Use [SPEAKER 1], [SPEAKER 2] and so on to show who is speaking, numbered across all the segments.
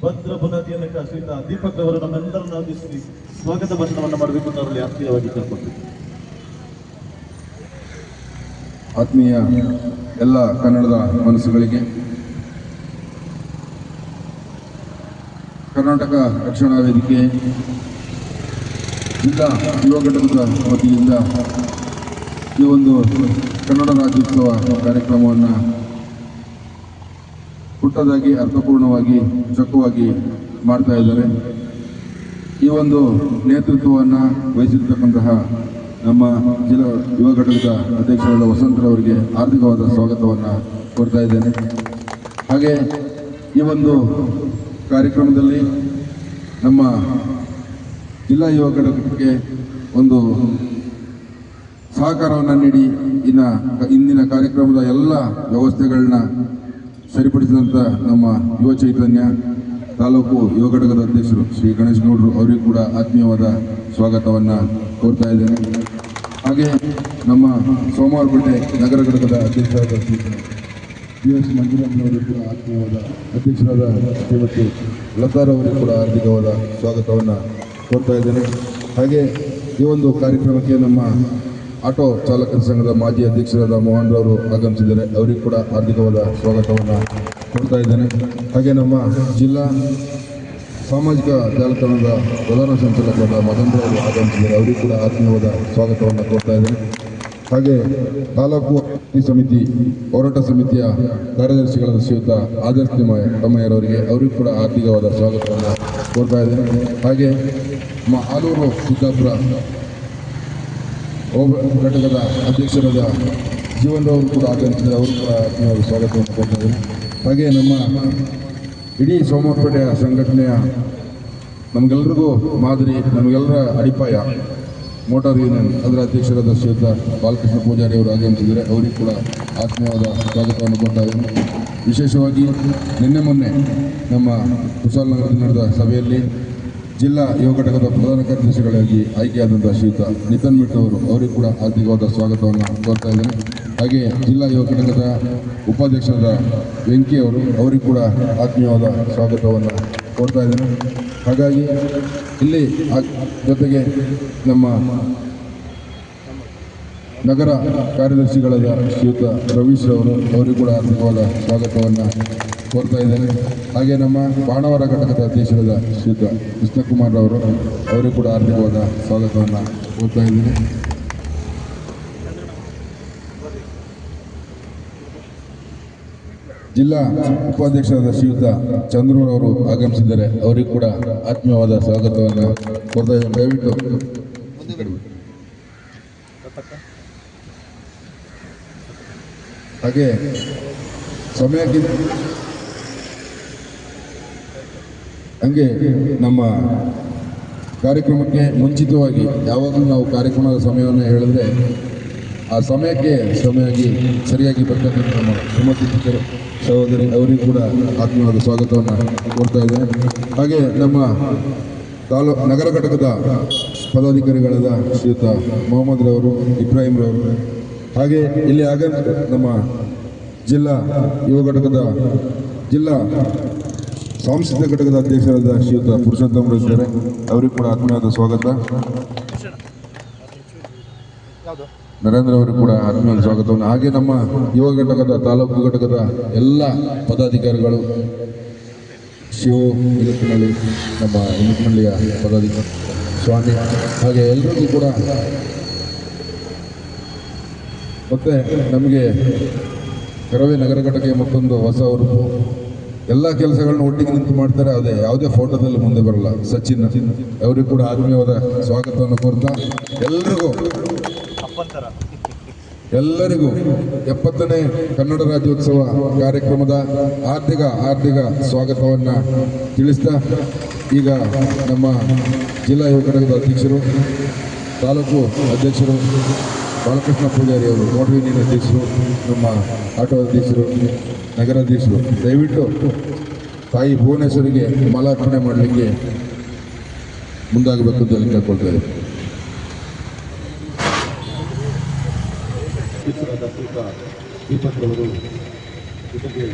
[SPEAKER 1] ಭದ್ರ ಬುನಾದಿಯನ್ನು ಶ್ರೀಯುತ ದೀಪಕ್ ಅವರು ನಮ್ಮೆಲ್ಲರನ್ನು ಆದಿಸಿ ಸ್ವಾಗತ ಭಾಷಣವನ್ನು ಮಾಡಬೇಕು ಅಂತ ಅವರಲ್ಲಿ ಆತ್ಮೀಯವಾಗಿ ಕೇಳ್ಕೊಳ್ತೀವಿ.
[SPEAKER 2] ಆತ್ಮೀಯ ಎಲ್ಲ ಕನ್ನಡದ ಮನಸ್ಸುಗಳಿಗೆ ಕರ್ನಾಟಕ ರಕ್ಷಣಾ ವೇದಿಕೆ ಜಿಲ್ಲಾ ಯುವ ಘಟಕದ ವತಿಯಿಂದ ಈ ಒಂದು ಕನ್ನಡ ರಾಜ್ಯೋತ್ಸವ ಕಾರ್ಯಕ್ರಮವನ್ನು ಪುಟ್ಟದಾಗಿ ಅರ್ಥಪೂರ್ಣವಾಗಿ ಚೊಕ್ಕವಾಗಿ ಮಾಡ್ತಾ ಇದ್ದಾರೆ. ಈ ಒಂದು ನೇತೃತ್ವವನ್ನು ವಹಿಸಿರ್ತಕ್ಕಂತಹ ನಮ್ಮ ಜಿಲ್ಲಾ ಯುವ ಘಟಕದ ಅಧ್ಯಕ್ಷರಾದ ವಸಂತರವರಿಗೆ ಹಾರ್ದಿಕವಾದ ಸ್ವಾಗತವನ್ನು ಕೋರ್ತಾ ಇದ್ದೇನೆ. ಹಾಗೆ ಈ ಒಂದು ಕಾರ್ಯಕ್ರಮದಲ್ಲಿ ನಮ್ಮ ಜಿಲ್ಲಾ ಯುವ ಘಟಕಕ್ಕೆ ಒಂದು ಸಹಕಾರವನ್ನು ನೀಡಿ ಇಂದಿನ ಕಾರ್ಯಕ್ರಮದ ಎಲ್ಲ ವ್ಯವಸ್ಥೆಗಳನ್ನ ಸರಿಪಡಿಸಿದಂಥ ನಮ್ಮ ಯುವ ಚೈತನ್ಯ ತಾಲೂಕು ಯುವ ಘಟಕದ ಅಧ್ಯಕ್ಷರು ಶ್ರೀ ಗಣೇಶ್ ಗೌಡರು ಅವರಿಗೂ ಕೂಡ ಆತ್ಮೀಯವಾದ ಸ್ವಾಗತವನ್ನು ಕೋರ್ತಾ ಇದ್ದೇನೆ. ಹಾಗೆ ನಮ್ಮ ಸೋಮವಾರಪೇಟೆ ನಗರ ಘಟಕದ ಅಧ್ಯಕ್ಷರಾದ ಶ್ರೀ BS ಮಂಜುನಾಥ್ರವರಿಗೂ ಕೂಡ ಆತ್ಮೀಯವಾದ ಅಧ್ಯಕ್ಷರಾದ ಶ್ರೀಮತಿ ಲತಾರವರಿಗೂ ಕೂಡ ಹಾರ್ದಿಕವಾದ ಸ್ವಾಗತವನ್ನು ಕೋರ್ತಾ ಇದ್ದೇನೆ. ಹಾಗೆ ಈ ಒಂದು ಕಾರ್ಯಕ್ರಮಕ್ಕೆ ನಮ್ಮ ಆಟೋ ಚಾಲಕರ ಸಂಘದ ಮಾಜಿ ಅಧ್ಯಕ್ಷರಾದ ಮೋಹನ್ ರವರು ಆಗಮಿಸಿದ್ದಾರೆ. ಅವರಿಗೂ ಕೂಡ ಹಾರ್ದಿಕವಾದ ಸ್ವಾಗತವನ್ನು ಕೊಡ್ತಾ ಇದ್ದೇನೆ. ಹಾಗೆ ನಮ್ಮ ಜಿಲ್ಲಾ ಸಾಮಾಜಿಕ ಜಾಲತಾಣದ ಪ್ರಧಾನ ಸಂಚಾಲಕರಾದ ಮದನ್ ರವರು ಆಗಮಿಸಿದ್ದಾರೆ. ಅವರಿಗೂ ಕೂಡ ಆತ್ಮೀಯವಾದ ಸ್ವಾಗತವನ್ನು ಕೊಡ್ತಾ ಇದ್ದೇನೆ. ಹಾಗೆ ತಾಲೂಕು ಸಮಿತಿ ಹೋರಾಟ ಸಮಿತಿಯ ಕಾರ್ಯದರ್ಶಿಗಳಾದ ಶ್ರೀಯುತ ಆದರ್ಶ ತಮ್ಮಯ್ಯರವರಿಗೆ ಅವರಿಗೂ ಕೂಡ ಆರ್ಥಿಕವಾದ ಸ್ವಾಗತವನ್ನು ಕೋರ್ತಾ ಇದ್ದೇನೆ. ಹಾಗೆ ನಮ್ಮ ಆಲೂರು ಸಿದ್ದಾಪುರ ಘಟಕದ ಅಧ್ಯಕ್ಷರಾದ ಜೀವನ್ ಅವರು ಕೂಡ ಆಗಮಿಸಿದ್ದಾರೆ. ಅವರು ಕೂಡ ಆತ್ಮೀಯವಾದ ಸ್ವಾಗತವನ್ನು ಕೊಡ್ತಾ ಇದ್ದೇನೆ. ಹಾಗೆ ನಮ್ಮ ಇಡೀ ಸೋಮವಾರಪೇಟೆಯ ಸಂಘಟನೆಯ ನಮಗೆಲ್ಲರಿಗೂ ಮಾದರಿ, ನಮಗೆಲ್ಲರ ಅಡಿಪಾಯ ಮೋಟಾರ್ ಯೂನಿಯನ್ ಅದರ ಅಧ್ಯಕ್ಷರಾದ ಶ್ರೀಯುತ ಬಾಲಕೃಷ್ಣ ಪೂಜಾರಿ ಅವರು ಆಗಮಿಸಿದ್ದಾರೆ. ಅವರಿಗೂ ಕೂಡ ಆತ್ಮೀಯವಾದ ಸ್ವಾಗತವನ್ನು ಕೊಡ್ತಾ ಇದ್ದೇನೆ. ವಿಶೇಷವಾಗಿ ನಿನ್ನೆ ಮೊನ್ನೆ ನಮ್ಮ ಕುಶಾಲನಗರದಲ್ಲಿ ನಡೆದ ಸಭೆಯಲ್ಲಿ ಜಿಲ್ಲಾ ಯುವ ಘಟಕದ ಪ್ರಧಾನ ಕಾರ್ಯದರ್ಶಿಗಳಾಗಿ ಆಯ್ಕೆಯಾದಂಥ ಶ್ರೀಯುತ ನಿತನ್ ಮಿಟ್ ಅವರು ಅವರಿಗೂ ಕೂಡ ಆರ್ಥಿಕವಾದ ಸ್ವಾಗತವನ್ನು ಕೋರ್ತಾ ಇದ್ದೇನೆ. ಹಾಗೆ ಜಿಲ್ಲಾ ಯುವ ಘಟಕದ ಉಪಾಧ್ಯಕ್ಷರಾದ ವೆಂಕಿ ಅವರು ಅವರಿಗೂ ಕೂಡ ಆತ್ಮೀಯವಾದ ಸ್ವಾಗತವನ್ನು ಕೋರ್ತಾ ಇದ್ದೇನೆ. ಹಾಗಾಗಿ ಇಲ್ಲಿ ಜೊತೆಗೆ ನಮ್ಮ ನಗರ ಕಾರ್ಯದರ್ಶಿಗಳಾದ ಶ್ರೀಯುತ ರವೀಶ್ ಅವರು ಅವರಿಗೂ ಕೂಡ ಆರ್ಥಿಕವಾದ ಸ್ವಾಗತವನ್ನು ಕೋರ್ತಾ ಇದ್ದೇನೆ. ಹಾಗೆ ನಮ್ಮ ಬಾಣವರ ಘಟಕದ ಅಧ್ಯಕ್ಷರಾದ ಶ್ರೀಯುತ ಕೃಷ್ಣಕುಮಾರ್ ಅವರು ಅವರಿಗೂ ಕೂಡ ಆರ್ಥಿಕವಾದ ಸ್ವಾಗತವನ್ನು ಕೋರ್ತಾ ಇದ್ದೇನೆ. ಜಿಲ್ಲಾ ಉಪಾಧ್ಯಕ್ಷರಾದ ಶ್ರೀಯುತ ಚಂದ್ರೂರವರು ಆಗಮಿಸಿದ್ದಾರೆ. ಅವರಿಗೂ ಕೂಡ ಆತ್ಮೀಯವಾದ ಸ್ವಾಗತವನ್ನು ಕೋರ್ತಾ ಇದ್ದೇನೆ. ದಯವಿಟ್ಟು ಹಾಗೆ ಸಮಯಕ್ಕಿಂತ ಹಂಗೆ ನಮ್ಮ ಕಾರ್ಯಕ್ರಮಕ್ಕೆ ಮುಂಚಿತವಾಗಿ ಯಾವಾಗಲೂ ನಾವು ಕಾರ್ಯಕ್ರಮದ ಸಮಯವನ್ನು ಹೇಳಿದ್ರೆ ಆ ಸಮಯಕ್ಕೆ ಸರಿಯಾಗಿ ಬರ್ತಕ್ಕಂಥ ನಮ್ಮ ಸುಮತಿ ಸಹೋದರಿ ಅವರಿಗೂ ಕೂಡ ಆತ್ಮೀಯವಾದ ಸ್ವಾಗತವನ್ನು ಕೋರ್ತಾ ಇದ್ದೇನೆ. ಹಾಗೆ ನಮ್ಮ ನಗರ ಘಟಕದ ಪದಾಧಿಕಾರಿಗಳಾದ ಶ್ರೀಯುತ ಮೊಹಮ್ಮದ್ ರವರು, ಇಬ್ರಾಹಿಂ ರವರು, ಹಾಗೆ ಇಲ್ಲಿ ನಮ್ಮ ಜಿಲ್ಲಾ ಯುವ ಘಟಕದ ಜಿಲ್ಲಾ ಸಾಂಸ್ಕೃತಿಕ ಘಟಕದ ಅಧ್ಯಕ್ಷರಾದ ಶ್ರೀಯುತ ಪುರುಷೋತ್ತಮರು ಇದ್ದಾರೆ. ಅವರಿಗೂ ಕೂಡ ಆತ್ಮೀಯವಾದ ಸ್ವಾಗತ. ನರೇಂದ್ರ ಅವರಿಗೂ ಕೂಡ ಆತ್ಮೀಯವಾದ ಸ್ವಾಗತವನ್ನು. ಹಾಗೆ ನಮ್ಮ ಯುವ ಘಟಕದ ತಾಲೂಕು ಘಟಕದ ಎಲ್ಲ ಪದಾಧಿಕಾರಿಗಳು, ಶಿವು ಇಲಕ್ಕನಹಳ್ಳಿ, ನಮ್ಮ ಇಲಕ್ಕನಹಳ್ಳಿಯ ಪದಾಧಿಕಾರಿ ಸ್ವಾಮಿ, ಹಾಗೆ ಎಲ್ಲರಿಗೂ ಕೂಡ ಮತ್ತೆ ನಮಗೆ ಕರವೇ ನಗರ ಘಟಕ ಮತ್ತೊಂದು ಹೊಸ ಉರುಪು. ಎಲ್ಲ ಕೆಲಸಗಳನ್ನ ಒಟ್ಟಿಗೆ ನಿಂತು ಮಾಡ್ತಾರೆ. ಅದೇ ಯಾವುದೇ ಫೋಟೋದಲ್ಲಿ ಮುಂದೆ ಬರಲ್ಲ. ಸಚಿನ್ ಅವರಿಗೂ ಕೂಡ ಆತ್ಮೀಯವಾದ ಸ್ವಾಗತವನ್ನು ಕೋರ್ತಾ ಎಲ್ಲರಿಗೂ 70ನೇ ಕನ್ನಡ ರಾಜ್ಯೋತ್ಸವ ಕಾರ್ಯಕ್ರಮದ ಹಾರ್ದಿಕ ಸ್ವಾಗತವನ್ನು ತಿಳಿಸ್ತಾ, ಈಗ ನಮ್ಮ ಜಿಲ್ಲಾ ಯುವ ಘಟಕದ ಅಧ್ಯಕ್ಷರು, ತಾಲೂಕು ಅಧ್ಯಕ್ಷರು ಬಾಲಕೃಷ್ಣ ಪೂಜಾರಿ ಅವರು, ಮೋಟರ್ ಯೂನಿಯನ್ ಅಧ್ಯಕ್ಷರು, ನಮ್ಮ ಆಟೋ ಅಧ್ಯಕ್ಷರು, ನಗರಾಧ್ಯಕ್ಷರು ದಯವಿಟ್ಟು ತಾಯಿ ಭುವನೇಶ್ವರಿಗೆ ಮಾಲಾರ್ಪಣೆ ಮಾಡಲಿಕ್ಕೆ ಮುಂದಾಗಬೇಕು ಅಂತ ಕೇಳ್ಕೊಳ್ತಾ ಇದ್ದೀವಿ.
[SPEAKER 1] ದೀಪಕ್ ರವರು ಜೊತೆಗೆ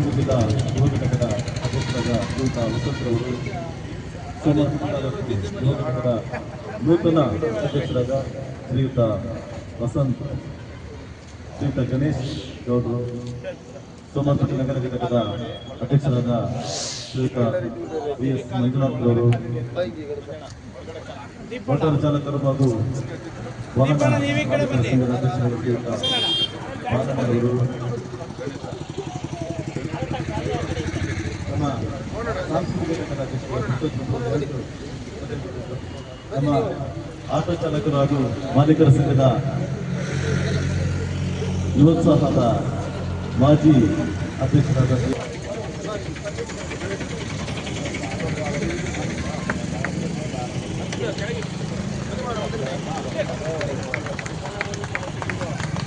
[SPEAKER 1] ಮುಗಿದ ಯುವ ಘಟಕದ ಅಧ್ಯಕ್ಷರಾದ ಶ್ರೀಯುತ ವಸಂತರವರು, ಸೋಮವಾರ ತಾಲೂಕು ಯುವ ಘಟಕದ ನೂತನ ಅಧ್ಯಕ್ಷರಾದ ಶ್ರೀಯುತ ವಸಂತ್, ಶ್ರೀಯುತ ಗಣೇಶ್ ಗೌಡರು, ಸೋಮವಾರಪೇಟೆ ನಗರ ಘಟಕದ ಅಧ್ಯಕ್ಷರಾದ ಶ್ರೀಯುತ VS ಮಂಜುನಾಥ್ ಅವರು, ಮೋಟಾರ್ ಚಾಲಕರು ಹಾಗೂ ವಾಹನ ಮಾಲೀಕರ ಸಂಘದ ಅಧ್ಯಕ್ಷರಾದ ಶ್ರೀಯುತ ಮಾದನವರು, ನಮ್ಮ ಸಾಂಸ್ಕೃತಿಕ ಘಟಕದ ಅಧ್ಯಕ್ಷರು, ನಮ್ಮ ಆಟೋ ಚಾಲಕರು ಹಾಗೂ ಮಾಲೀಕರ ಸಂಘದ ಯುವೋತ್ಸಾಹದ ಮಾಜಿ ಅಧ್ಯಕ್ಷರಾದ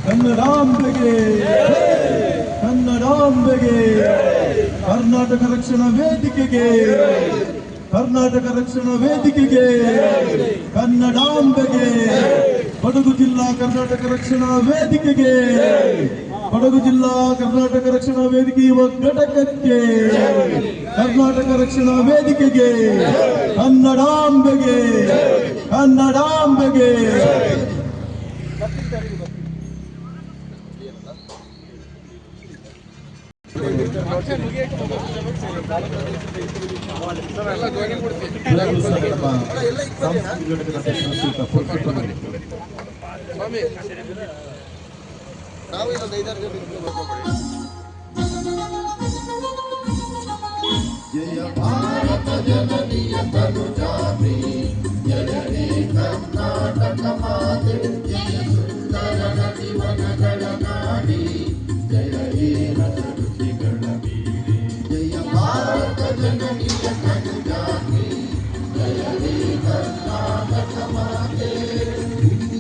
[SPEAKER 1] ಕನ್ನಡಾಂಬೆಗೆ ಕನ್ನಡಾಂಬೆಗೆ ಕರ್ನಾಟಕ ರಕ್ಷಣಾ ವೇದಿಕೆಗೆ ಕರ್ನಾಟಕ ರಕ್ಷಣಾ ವೇದಿಕೆಗೆ ಕನ್ನಡಾಂಬೆಗೆ ಕೊಡಗು ಜಿಲ್ಲಾ ಕರ್ನಾಟಕ ರಕ್ಷಣಾ ವೇದಿಕೆಗೆ ಕೊಡಗು ಜಿಲ್ಲಾ ಕರ್ನಾಟಕ ರಕ್ಷಣಾ ವೇದಿಕೆ ಯುವ ಘಟಕಕ್ಕೆ ಕರ್ನಾಟಕ ರಕ್ಷಣಾ ವೇದಿಕೆಗೆ ಕನ್ನಡಾಂಬೆಗೆ ಕನ್ನಡಾಂಬೆಗೆ ಜಯ ಭಾರತ ಜನನಿಯ ತನುಜಾಮಿ, ಜಯ ಹೇ ಕರ್ನಾಟಕ ಮಾತೆ, ಜಯ ಸುಂದರ ನದಿವನಗಳ ನಾಡಿ, ಜಯ ಹೇ ರಸರುಚಿಗಳ ಬೀಡಿ. ಜಯ ಭಾರತ ಜನನಿಯ ತನುಜಾಮಿ, ಜಯ ಹೇ ಕರ್ನಾಟಕ ಮಾತೆ,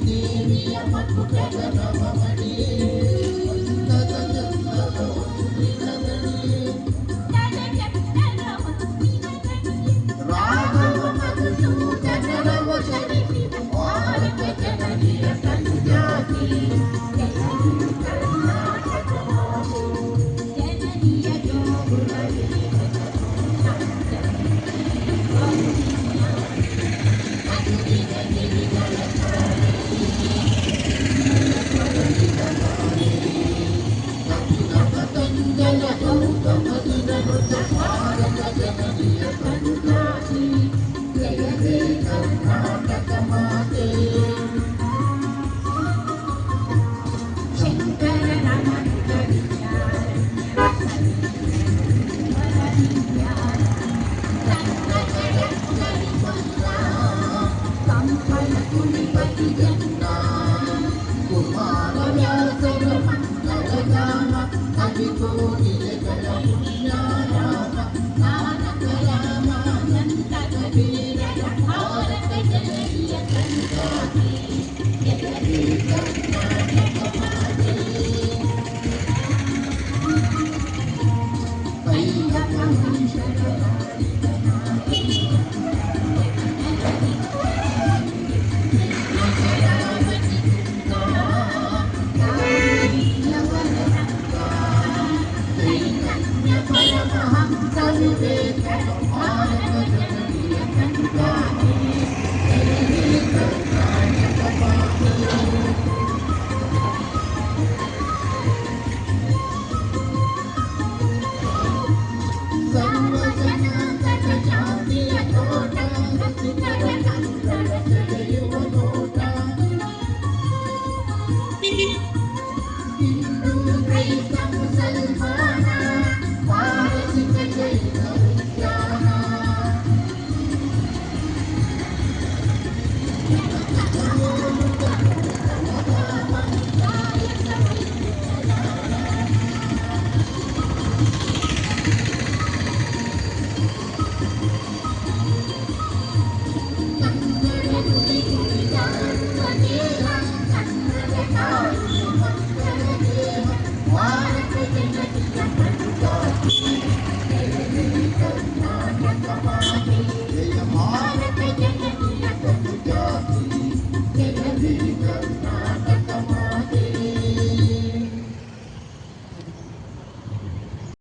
[SPEAKER 1] ದೇವಿಯ ಮಕ್ಕಳ ನವಮಣಿ, Kumaravya Sarva Mangalatama Adikoni